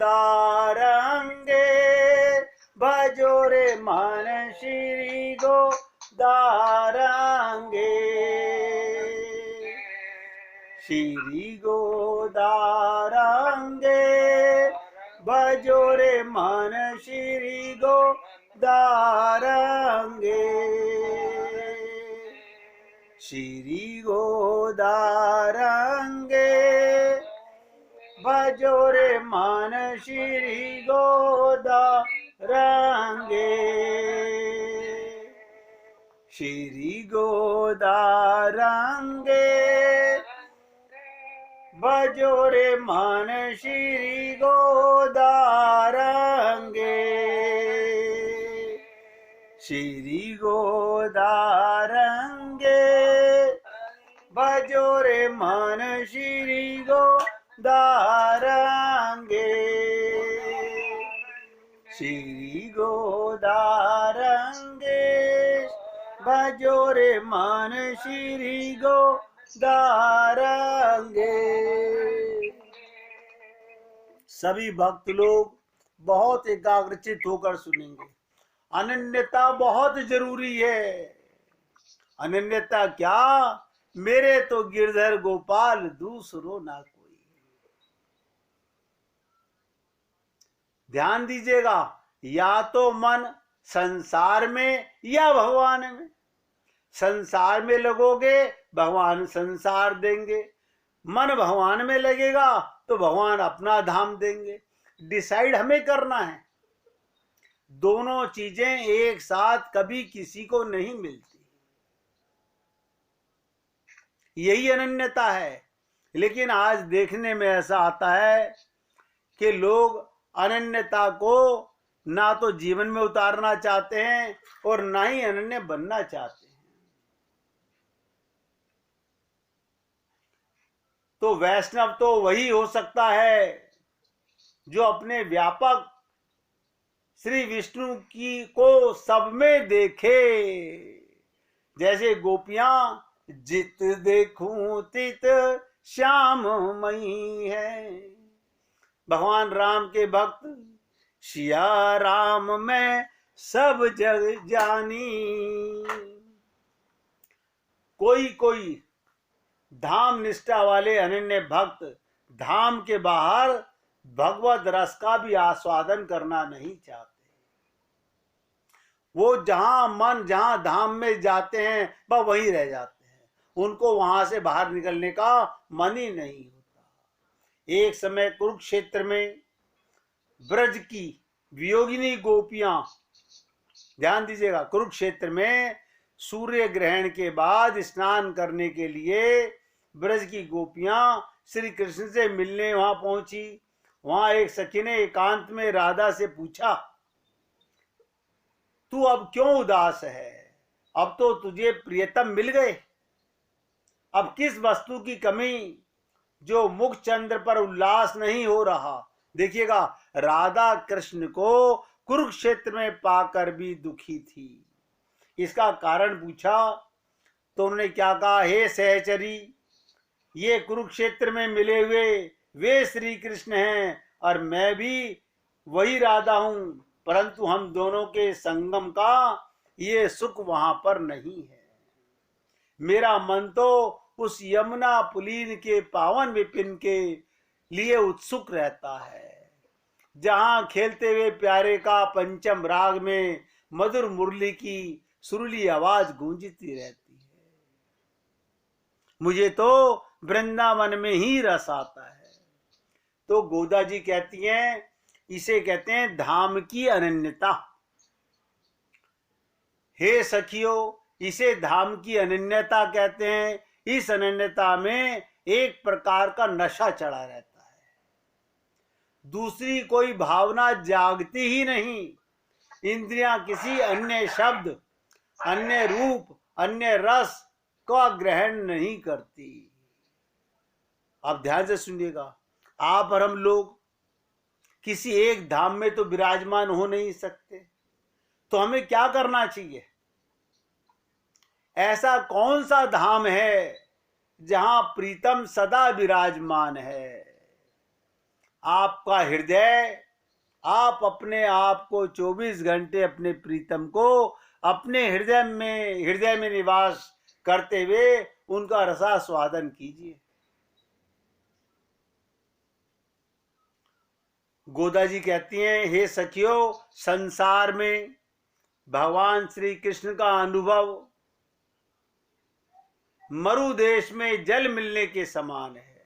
दारंगे भजो रे मन श्री गोदारंगे, श्री गोदारंगे भजो रे मन श्री गोदारंगे, श्री गोदारंगे भजो रे मन श्री गोदारंगे, श्री गोदारंगे भजो रे मन श्री गोदारंगे, श्री गोदारंगे भजो रे मन श्री गोदारंगे, श्री गोदारंगे भजो रे मन श्री गोदारंगे। सभी भक्त लोग बहुत एकाग्रचित होकर सुनेंगे। अनन्यता बहुत जरूरी है। अनन्यता क्या, मेरे तो गिरधर गोपाल दूसरो ना कोई। ध्यान दीजिएगा, या तो मन संसार में या भगवान में। संसार में लगोगे भगवान संसार देंगे, मन भगवान में लगेगा तो भगवान अपना धाम देंगे। डिसाइड हमें करना है। दोनों चीजें एक साथ कभी किसी को नहीं मिलती, यही अनन्यता है। लेकिन आज देखने में ऐसा आता है कि लोग अनन्यता को ना तो जीवन में उतारना चाहते हैं और ना ही अनन्य बनना चाहते हैं। तो वैष्णव तो वही हो सकता है जो अपने व्यापक श्री विष्णु की को सब में देखे। जैसे गोपियां जित देखूं तित श्याम मई है। भगवान राम के भक्त सिया राम में सब जग जानी। कोई धाम निष्ठा वाले अनन्य भक्त धाम के बाहर भगवत रस का भी आस्वादन करना नहीं चाहते। वो जहां मन जहां धाम में जाते हैं वह वहीं रह जाते हैं, उनको वहां से बाहर निकलने का मन ही नहीं होता। एक समय कुरुक्षेत्र में ब्रज की वियोगिनी गोपियां, ध्यान दीजिएगा, कुरुक्षेत्र में सूर्य ग्रहण के बाद स्नान करने के लिए ब्रज की गोपियां श्री कृष्ण से मिलने वहां पहुंची। वहां एक सखी ने एकांत में राधा से पूछा, तू अब क्यों उदास है? अब तो तुझे प्रियतम मिल गए, अब किस वस्तु की कमी जो मुख चंद्र पर उल्लास नहीं हो रहा। देखिएगा, राधा कृष्ण को कुरुक्षेत्र में पाकर भी दुखी थी। इसका कारण पूछा तो उन्होंने क्या कहा, हे सहचरी, ये कुरुक्षेत्र में मिले हुए वे श्री कृष्ण हैं और मैं भी वही राधा हूं, परंतु हम दोनों के संगम का ये सुख वहां पर नहीं है। मेरा मन तो उस यमुना पुलीन के पावन विपिन के लिए उत्सुक रहता है, जहां खेलते हुए प्यारे का पंचम राग में मधुर मुरली की सुरीली आवाज गूंजती रहती है। मुझे तो वृंदावन में ही रस आता है। तो गोदा जी कहती हैं, इसे कहते हैं धाम की अनन्यता। हे सखियों, इसे धाम की अनन्यता कहते हैं। इस अनन्यता में एक प्रकार का नशा चढ़ा रहता है, दूसरी कोई भावना जागती ही नहीं। इंद्रियां किसी अन्य शब्द, अन्य रूप, अन्य रस का ग्रहण नहीं करती। आप ध्यान से सुनिएगा, आप और हम लोग किसी एक धाम में तो विराजमान हो नहीं सकते, तो हमें क्या करना चाहिए? ऐसा कौन सा धाम है जहां प्रीतम सदा विराजमान है? आपका हृदय, आप अपने आप को 24 घंटे अपने प्रीतम को अपने हृदय में निवास करते हुए उनका रसास्वादन कीजिए। गोदा जी कहती हैं, हे सखियों, संसार में भगवान श्री कृष्ण का अनुभव मरु देश में जल मिलने के समान है।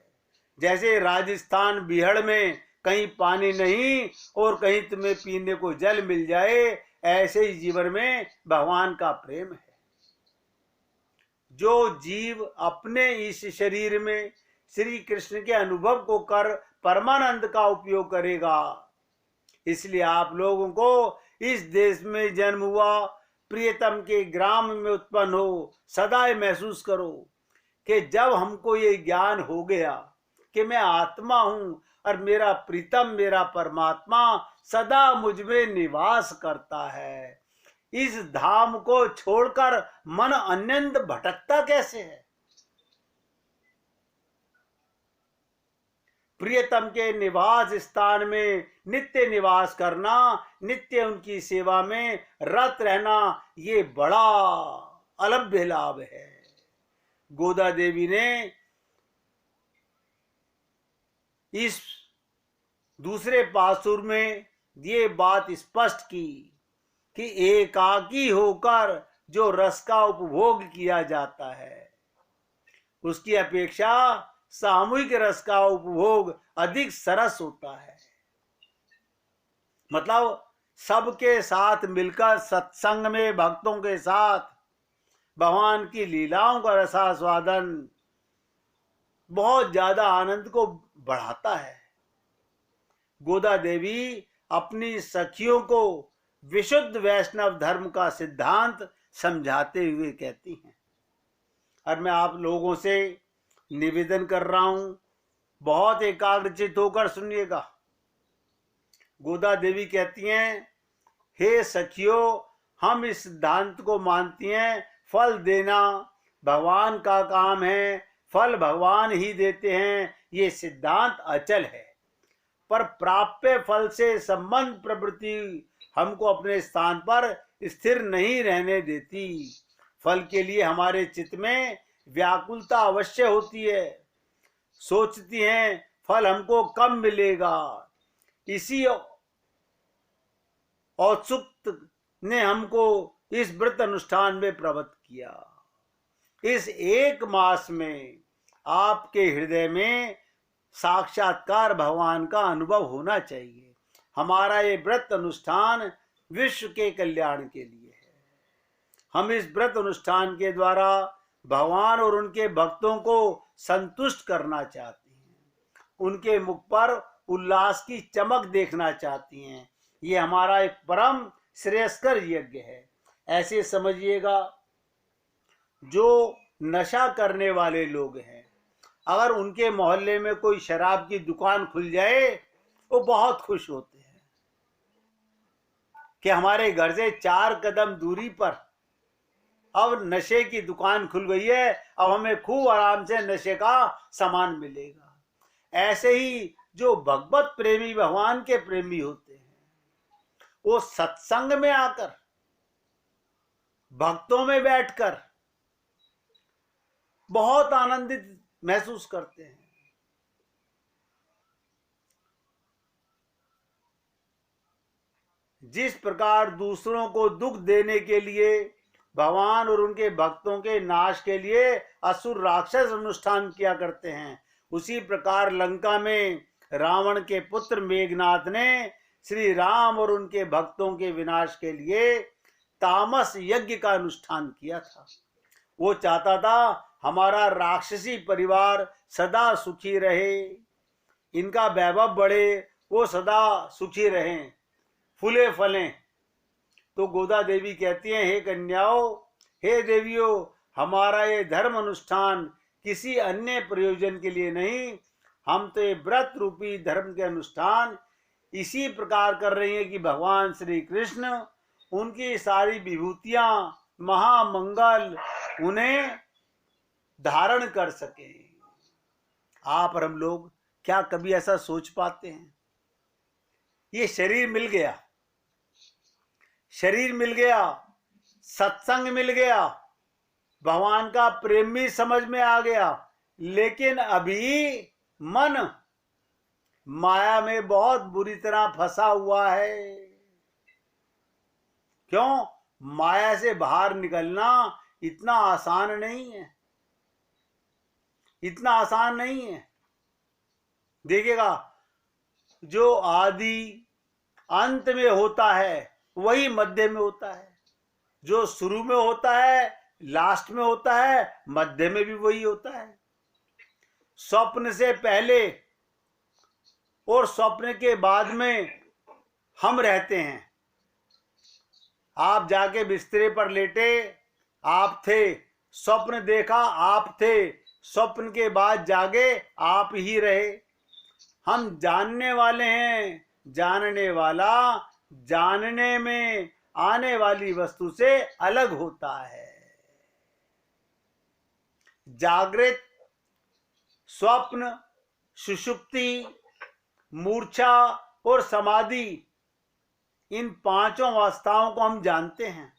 जैसे राजस्थान बिहड़ में कहीं पानी नहीं और कहीं तुम्हें पीने को जल मिल जाए, ऐसे ही जीवन में भगवान का प्रेम है। जो जीव अपने इस शरीर में श्री कृष्ण के अनुभव को कर परमानंद का उपयोग करेगा, इसलिए आप लोगों को इस देश में जन्म हुआ, प्रियतम के ग्राम में उत्पन्न हो, सदा महसूस करो कि जब हमको ये ज्ञान हो गया कि मैं आत्मा हूं और मेरा प्रीतम, मेरा परमात्मा सदा मुझ में निवास करता है, इस धाम को छोड़कर मन अन्यंत भटकता कैसे है। प्रियतम के निवास स्थान में नित्य निवास करना, नित्य उनकी सेवा में रत रहना, ये बड़ा अलभ्य लाभ है। गोदा देवी ने इस दूसरे पासुर में ये बात स्पष्ट की कि एकाकी होकर जो रस का उपभोग किया जाता है, उसकी अपेक्षा सामूहिक रस का उपभोग अधिक सरस होता है। मतलब सबके साथ मिलकर सत्संग में भक्तों के साथ भगवान की लीलाओं का रसास्वादन बहुत ज्यादा आनंद को बढ़ाता है। गोदा देवी अपनी सखियों को विशुद्ध वैष्णव धर्म का सिद्धांत समझाते हुए कहती हैं, और मैं आप लोगों से निवेदन कर रहा हूं, बहुत एकाग्रचित होकर सुनिएगा। गोदा देवी कहती हैं, हे सखियों, हम इस सिद्धांत को मानती हैं, फल देना भगवान का काम है, फल भगवान ही देते हैं, ये सिद्धांत अचल है। पर प्राप्य फल से संबंध प्रवृत्ति हमको अपने स्थान पर स्थिर नहीं रहने देती। फल के लिए हमारे चित्त में व्याकुलता अवश्य होती है, सोचती हैं फल हमको कब मिलेगा। इसी औत्सुक ने हमको इस व्रत अनुष्ठान में प्रवृत्त किया। इस एक मास में आपके हृदय में साक्षात्कार भगवान का अनुभव होना चाहिए। हमारा ये व्रत अनुष्ठान विश्व के कल्याण के लिए है। हम इस व्रत अनुष्ठान के द्वारा भगवान और उनके भक्तों को संतुष्ट करना चाहते हैं, उनके मुख पर उल्लास की चमक देखना चाहती हैं। ये हमारा एक परम श्रेयस्कर यज्ञ है। ऐसे समझिएगा, जो नशा करने वाले लोग हैं, अगर उनके मोहल्ले में कोई शराब की दुकान खुल जाए, वो बहुत खुश होते हैं कि हमारे घर से 4 कदम दूरी पर अब नशे की दुकान खुल गई है, अब हमें खूब आराम से नशे का सामान मिलेगा। ऐसे ही जो भगवत प्रेमी, भगवान के प्रेमी होते हैं, वो सत्संग में आकर, भक्तों में बैठकर बहुत आनंदित महसूस करते हैं। जिस प्रकार दूसरों को दुख देने के लिए भगवान और उनके भक्तों के नाश के लिए असुर राक्षस अनुष्ठान किया करते हैं, उसी प्रकार लंका में रावण के पुत्र मेघनाथ ने श्री राम और उनके भक्तों के विनाश के लिए तामस यज्ञ का अनुष्ठान किया था। वो चाहता था हमारा राक्षसी परिवार सदा सुखी रहे, इनका वैभव बढ़े, वो सदा सुखी रहें, फूले फलें। तो गोदा देवी कहती हैं, हे कन्याओं, हे देवियों, हमारा ये धर्म अनुष्ठान किसी अन्य प्रयोजन के लिए नहीं, हम तो ये व्रत रूपी धर्म के अनुष्ठान इसी प्रकार कर रही हैं कि भगवान श्री कृष्ण उनकी सारी विभूतियां, महामंगल उन्हें धारण कर सके। आप और हम लोग क्या कभी ऐसा सोच पाते हैं? ये शरीर मिल गया, शरीर मिल गया, सत्संग मिल गया, भगवान का प्रेम भी समझ में आ गया, लेकिन अभी मन माया में बहुत बुरी तरह फंसा हुआ है। क्यों? माया से बाहर निकलना इतना आसान नहीं है, इतना आसान नहीं है। देखिएगा, जो आदि अंत में होता है वही मध्य में होता है, जो शुरू में होता है लास्ट में होता है, मध्य में भी वही होता है। स्वप्न से पहले और स्वप्न के बाद में हम रहते हैं। आप जाके बिस्तरे पर लेटे, आप थे, स्वप्न देखा, आप थे, स्वप्न के बाद जागे, आप ही रहे। हम जानने वाले हैं, जानने वाला जानने में आने वाली वस्तु से अलग होता है। जागृत, स्वप्न, सुषुप्ति, मूर्छा और समाधि, इन पांचों अवस्थाओं को हम जानते हैं।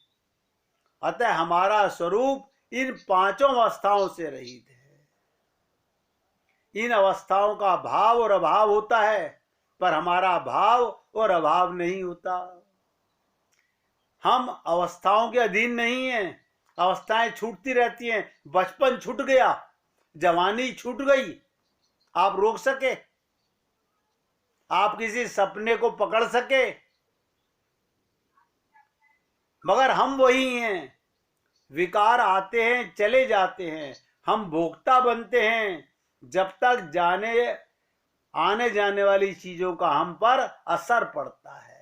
अतः हमारा स्वरूप इन पांचों अवस्थाओं से रहित है। इन अवस्थाओं का भाव और अभाव होता है, पर हमारा भाव और अभाव नहीं होता। हम अवस्थाओं के अधीन नहीं हैं, अवस्थाएं छूटती रहती हैं। बचपन छूट गया, जवानी छूट गई, आप रोक सके? आप किसी सपने को पकड़ सके? मगर हम वही हैं, विकार आते हैं चले जाते हैं, हम भोक्ता बनते हैं। जब तक आने जाने वाली चीजों का हम पर असर पड़ता है,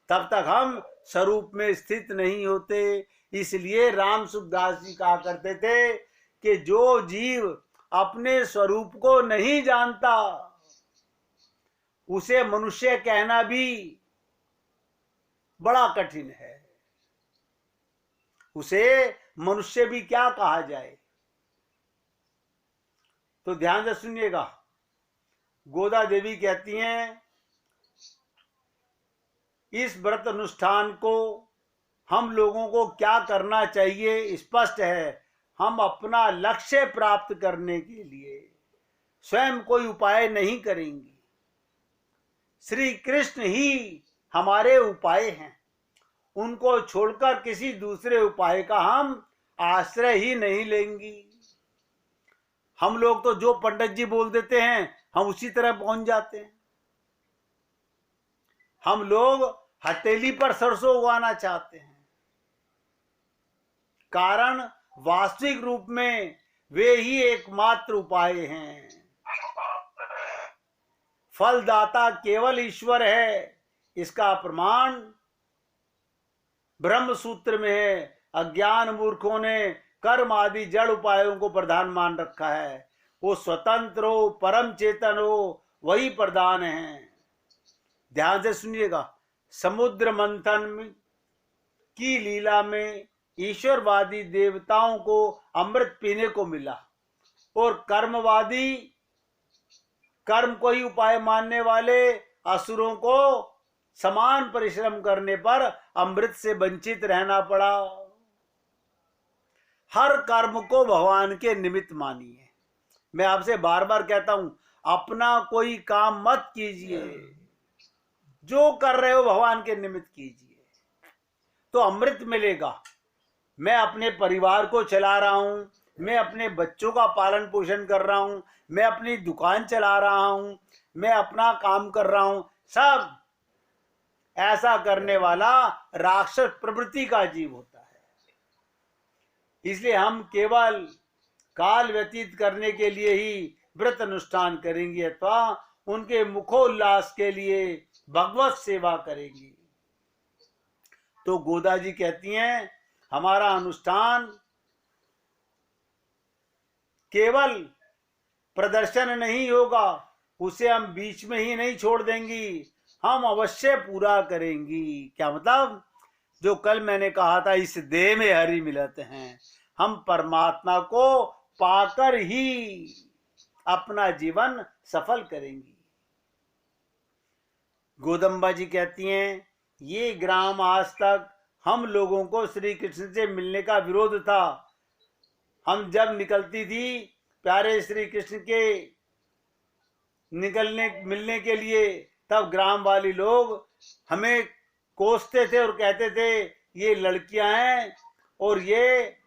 तब तक हम स्वरूप में स्थित नहीं होते। इसलिए राम सुखदास जी कहा करते थे कि जो जीव अपने स्वरूप को नहीं जानता, उसे मनुष्य कहना भी बड़ा कठिन है। उसे मनुष्य भी क्या कहा जाए? तो ध्यान से सुनिएगा। गोदा देवी कहती हैं, इस व्रत अनुष्ठान को हम लोगों को क्या करना चाहिए स्पष्ट है। हम अपना लक्ष्य प्राप्त करने के लिए स्वयं कोई उपाय नहीं करेंगे। श्री कृष्ण ही हमारे उपाय हैं। उनको छोड़कर किसी दूसरे उपाय का हम आश्रय ही नहीं लेंगी। हम लोग तो जो पंडित जी बोल देते हैं हम उसी तरह पहुंच जाते हैं। हम लोग हथेली पर सरसों उगाना चाहते हैं, कारण वास्तविक रूप में वे ही एकमात्र उपाय हैं। फलदाता केवल ईश्वर है, इसका प्रमाण ब्रह्म सूत्र में है। अज्ञान मूर्खों ने कर्म आदि जड़ उपायों को प्रधान मान रखा है। वो स्वतंत्र हो, परम चेतन हो, वही प्रधान है। ध्यान से सुनिएगा। समुद्र मंथन की लीला में ईश्वरवादी देवताओं को अमृत पीने को मिला, और कर्मवादी, कर्म को ही उपाय मानने वाले असुरों को समान परिश्रम करने पर अमृत से वंचित रहना पड़ा। हर कर्म को भगवान के निमित्त मानिए। मैं आपसे बार बार कहता हूं, अपना कोई काम मत कीजिए, जो कर रहे हो भगवान के निमित्त कीजिए, तो अमृत मिलेगा। मैं अपने परिवार को चला रहा हूं, मैं अपने बच्चों का पालन पोषण कर रहा हूं, मैं अपनी दुकान चला रहा हूं, मैं अपना काम कर रहा हूं, सब ऐसा करने वाला राक्षस प्रवृत्ति का जीव होता है। इसलिए हम केवल काल व्यतीत करने के लिए ही व्रत अनुष्ठान करेंगे, अथवा उनके मुखोल्लास के लिए भगवत सेवा करेंगी। तो गोदा जी कहती हैं, हमारा अनुष्ठान केवल प्रदर्शन नहीं होगा, उसे हम बीच में ही नहीं छोड़ देंगी, हम अवश्य पूरा करेंगी। क्या मतलब? जो कल मैंने कहा था, इस देह में हरि मिलत हैं। हम परमात्मा को पाकर ही अपना जीवन सफल करेंगी। गोदम्बा जी कहती हैं, ये ग्राम आज तक हम लोगों को श्री कृष्ण से मिलने का विरोध था। हम जब निकलती थी प्यारे श्री कृष्ण के मिलने के लिए, तब ग्राम वाली लोग हमें कोसते थे और कहते थे ये लड़कियां हैं और ये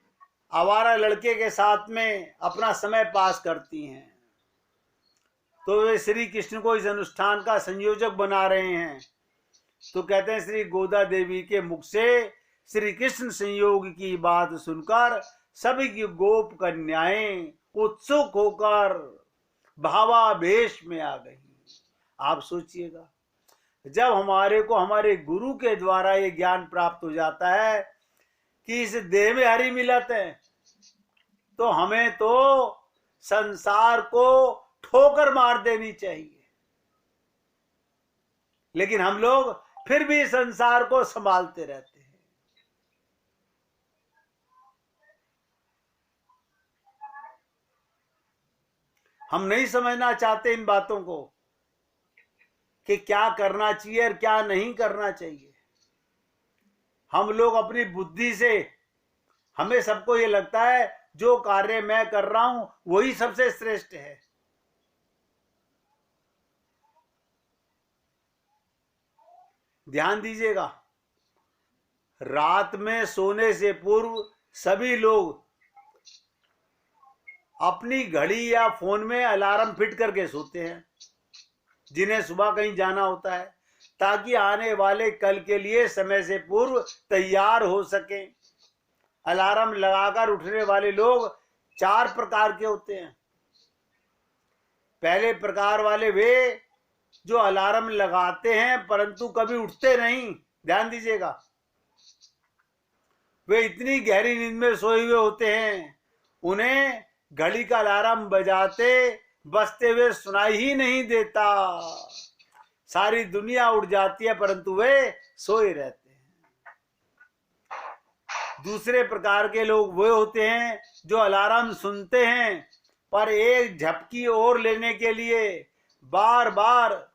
आवारा लड़के के साथ में अपना समय पास करती हैं। तो वे श्री कृष्ण को इस अनुष्ठान का संयोजक बना रहे हैं। तो कहते हैं श्री गोदा देवी के मुख से श्री कृष्ण संयोग की बात सुनकर सभी की गोप कन्याएं उत्सुक होकर भावावेश में आ गई। आप सोचिएगा, जब हमारे को हमारे गुरु के द्वारा ये ज्ञान प्राप्त हो जाता है कि इस देह में हरि मिलत है, तो हमें तो संसार को ठोकर मार देनी चाहिए, लेकिन हम लोग फिर भी संसार को संभालते रहते हैं। हम नहीं समझना चाहते इन बातों को कि क्या करना चाहिए और क्या नहीं करना चाहिए। हम लोग अपनी बुद्धि से, हमें सबको ये लगता है जो कार्य मैं कर रहा हूं वही सबसे श्रेष्ठ है। ध्यान दीजिएगा, रात में सोने से पूर्व सभी लोग अपनी घड़ी या फोन में अलार्म फिट करके सोते हैं, जिन्हें सुबह कहीं जाना होता है, ताकि आने वाले कल के लिए समय से पूर्व तैयार हो सके। अलार्म लगाकर उठने वाले लोग 4 प्रकार के होते हैं। पहले प्रकार वाले वे जो अलार्म लगाते हैं परंतु कभी उठते नहीं। ध्यान दीजिएगा, वे इतनी गहरी नींद में सोए हुए होते हैं, उन्हें घड़ी का अलार्म बजते हुए सुनाई ही नहीं देता। सारी दुनिया उठ जाती है परंतु वे सोए रहते हैं। दूसरे प्रकार के लोग वे होते हैं जो अलार्म सुनते हैं पर एक झपकी और लेने के लिए बार बार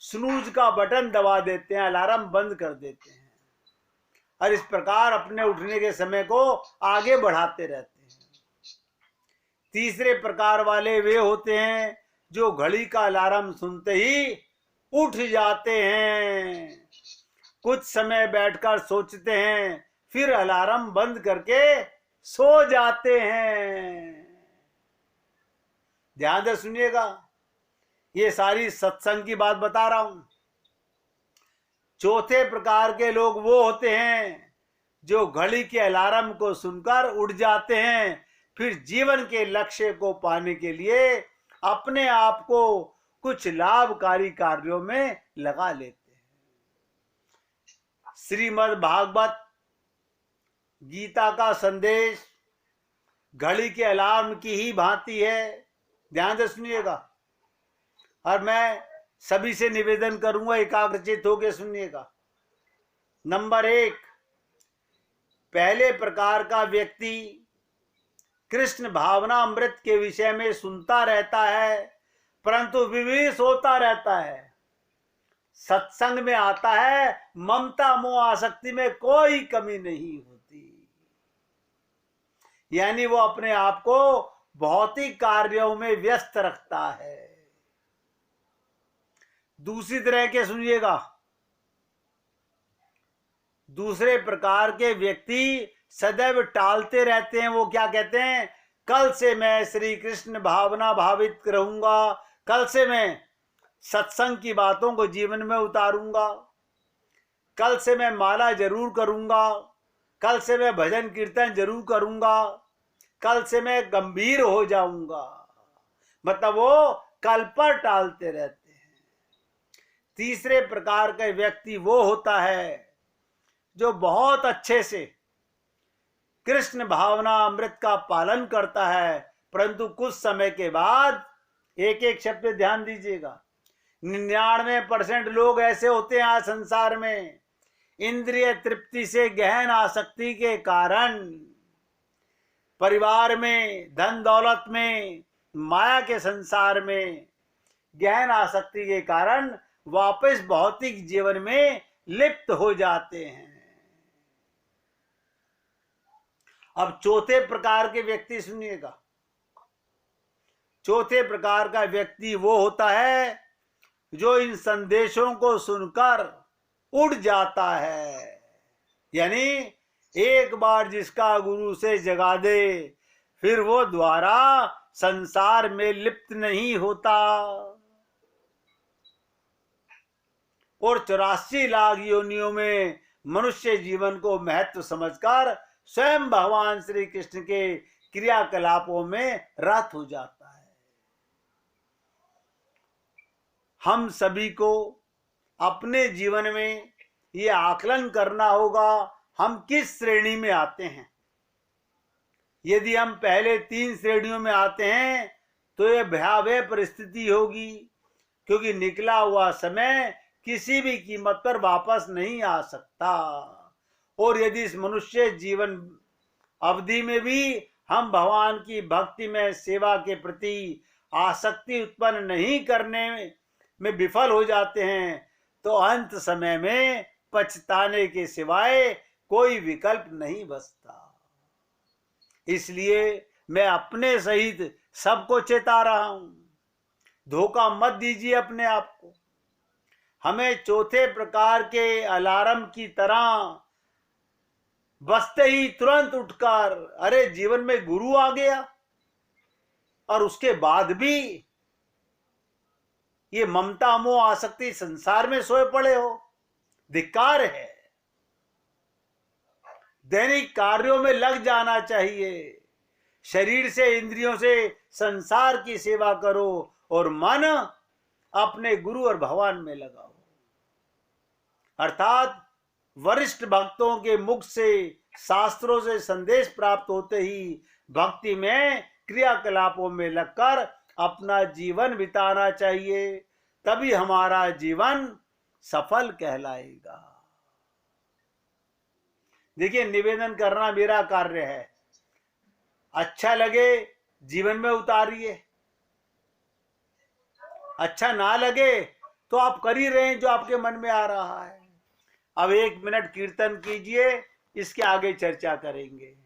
स्नूज का बटन दबा देते हैं, अलार्म बंद कर देते हैं और इस प्रकार अपने उठने के समय को आगे बढ़ाते रहते हैं। तीसरे प्रकार वाले वे होते हैं जो घड़ी का अलार्म सुनते ही उठ जाते हैं, कुछ समय बैठकर सोचते हैं, फिर अलार्म बंद करके सो जाते हैं। ध्यान से सुनिएगा, ये सारी सत्संग की बात बता रहा हूं। चौथे प्रकार के लोग वो होते हैं जो घड़ी के अलार्म को सुनकर उठ जाते हैं, फिर जीवन के लक्ष्य को पाने के लिए अपने आप को कुछ लाभकारी कार्यों में लगा लेते हैं। श्रीमद् भागवत गीता का संदेश घड़ी के अलार्म की ही भांति है। ध्यान से सुनिएगा और मैं सभी से निवेदन करूंगा, एकाग्रचित होकर सुनिएगा। नंबर 1, पहले प्रकार का व्यक्ति कृष्ण भावना अमृत के विषय में सुनता रहता है परंतु विवश होता रहता है। सत्संग में आता है, ममता मोह आसक्ति में कोई कमी नहीं होती, यानी वो अपने आप को भौतिक कार्यों में व्यस्त रखता है। दूसरी तरह के सुनिएगा, दूसरे प्रकार के व्यक्ति सदैव टालते रहते हैं। वो क्या कहते हैं, कल से मैं श्री कृष्ण भावना भावित रहूंगा, कल से मैं सत्संग की बातों को जीवन में उतारूंगा, कल से मैं माला जरूर करूंगा, कल से मैं भजन कीर्तन जरूर करूंगा, कल से मैं गंभीर हो जाऊंगा। मतलब वो कल पर टालते रहते हैं। तीसरे प्रकार का व्यक्ति वो होता है जो बहुत अच्छे से कृष्ण भावना अमृत का पालन करता है परंतु कुछ समय के बाद, एक एक शब्द पे ध्यान दीजिएगा, 99% लोग ऐसे होते हैं आज संसार में, इंद्रिय तृप्ति से गहन आसक्ति के कारण परिवार में, धन दौलत में, माया के संसार में गहन आसक्ति के कारण वापस भौतिक जीवन में लिप्त हो जाते हैं। अब चौथे प्रकार के व्यक्ति सुनिएगा। चौथे प्रकार का व्यक्ति वो होता है जो इन संदेशों को सुनकर उड़ जाता है। यानी एक बार जिसका गुरु से जगा दे फिर वो द्वारा संसार में लिप्त नहीं होता और 84 लाख योनियों में मनुष्य जीवन को महत्व समझकर स्वयं भगवान श्री कृष्ण के क्रियाकलापों में रत हो जाता है। हम सभी को अपने जीवन में ये आकलन करना होगा हम किस श्रेणी में आते हैं। यदि हम पहले 3 श्रेणियों में आते हैं तो ये भयावह परिस्थिति होगी, क्योंकि निकला हुआ समय किसी भी कीमत पर वापस नहीं आ सकता। और यदि इस मनुष्य जीवन अवधि में भी हम भगवान की भक्ति में सेवा के प्रति आसक्ति उत्पन्न नहीं करने में विफल हो जाते हैं तो अंत समय में पछताने के सिवाय कोई विकल्प नहीं बचता। इसलिए मैं अपने सहित सबको चेता रहा हूं, धोखा मत दीजिए अपने आप को। हमें चौथे प्रकार के अलार्म की तरह बजते ही तुरंत उठकर अरे जीवन में गुरु आ गया और उसके बाद भी ये ममता मोह आसक्ति संसार में सोए पड़े हो, धिक्कार है। दैनिक कार्यों में लग जाना चाहिए। शरीर से इंद्रियों से संसार की सेवा करो और मन अपने गुरु और भगवान में लगाओ। अर्थात वरिष्ठ भक्तों के मुख से शास्त्रों से संदेश प्राप्त होते ही भक्ति में क्रियाकलापों में लगकर अपना जीवन बिताना चाहिए, तभी हमारा जीवन सफल कहलाएगा। देखिए, निवेदन करना मेरा कार्य है। अच्छा लगे जीवन में उतारिए, अच्छा ना लगे तो आप कर ही रहे हैं जो आपके मन में आ रहा है। अब 1 मिनट कीर्तन कीजिए, इसके आगे चर्चा करेंगे।